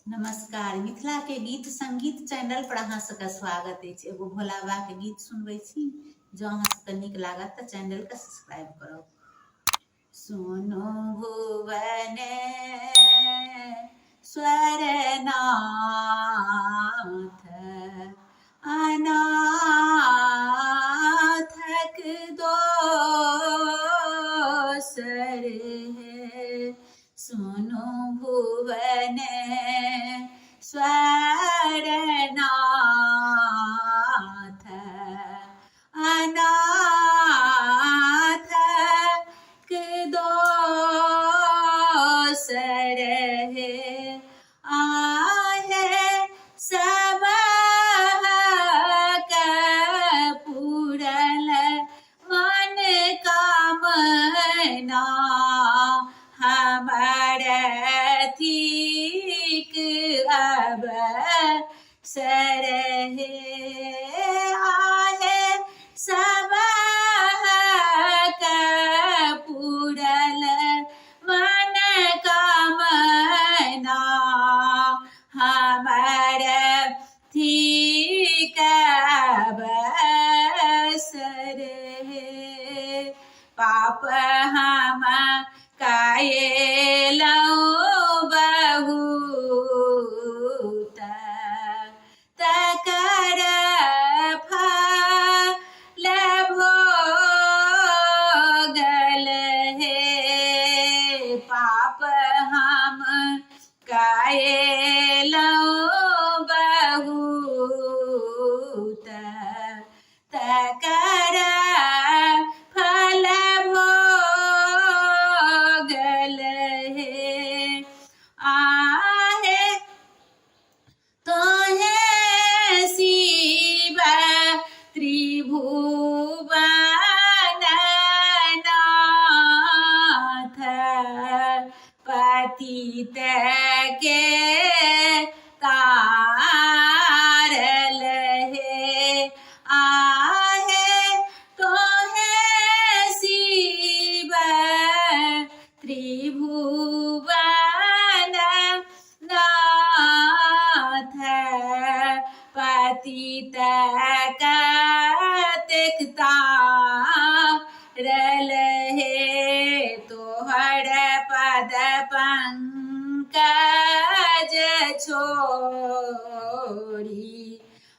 नमस्कार। मिथिला के गीत संगीत चैनल पर अहाँ सबके स्वागत है। एगो भोला बाबा के गीत सुनबै छी। जो अहाँ सबके नीक लागत तो चैनल के सब्सक्राइब करो। सुनो भुवन स्वरनाथ अनाथक दोसर है। सुनो भुवन स्वरनाथ अनाथक दोसर है। आहे सबहक पूरल मन कामना हमर ठीक अब सर है। आहे सबहक पूरल मन कामना हमर ठीक अब सर है। पाप हम कायेलहुँ बहुत तकर फल भोगल हे। पाप हम कायेलहुँ बहुत तकर फल भोगल हे। आहे तोहे शिव त्रिभुवननाथ पतित के तारल हे। आहे तोहे शिव त्रिभुवननाथ पतित कतेक तारल हे। तोहर पद पंकज छोड़ी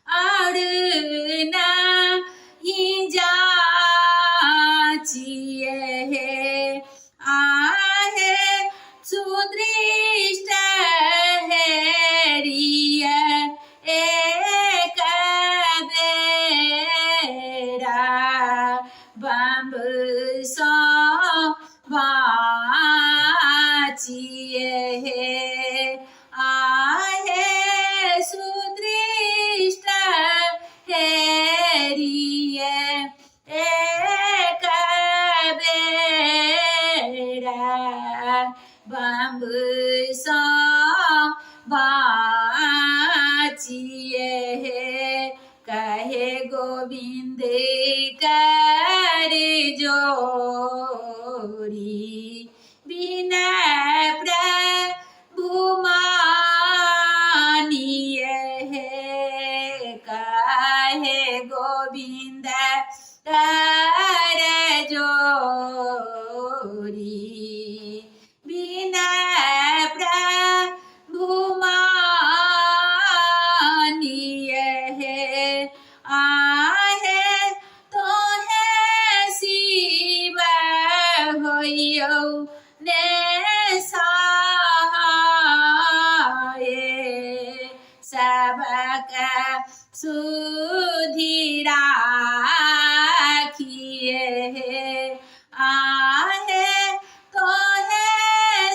और नहीं जाचिए हे। आहे सुदृष्ट हेरिय एक बेरा बम्ब सो बाचिए हे। आहे सुदृष्ट हेरिय एक बेरा बम्ब सो बाचिए हे। कहे गोविंद कर जोरी बिनय प्रभु मानिए हे। कहे गोविंद कर जोरी बिनय प्रभु मानिए हे। आहे तोहे शिव होइयौ ने सहाय सबक सुधि राखिए हे। आहे तोहे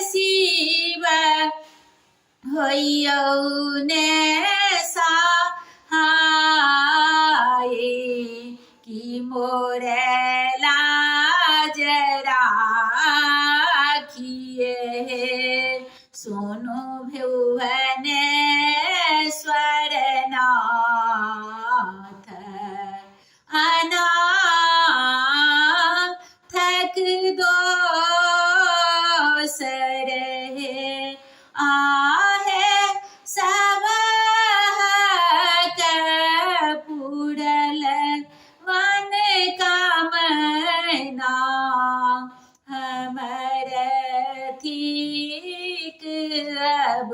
शिव होइयौ ने सहाय कि मोर लाज राखिए हे। सोनो भुवनेश्वरनाथ अनाथक दोसर है। आहे अब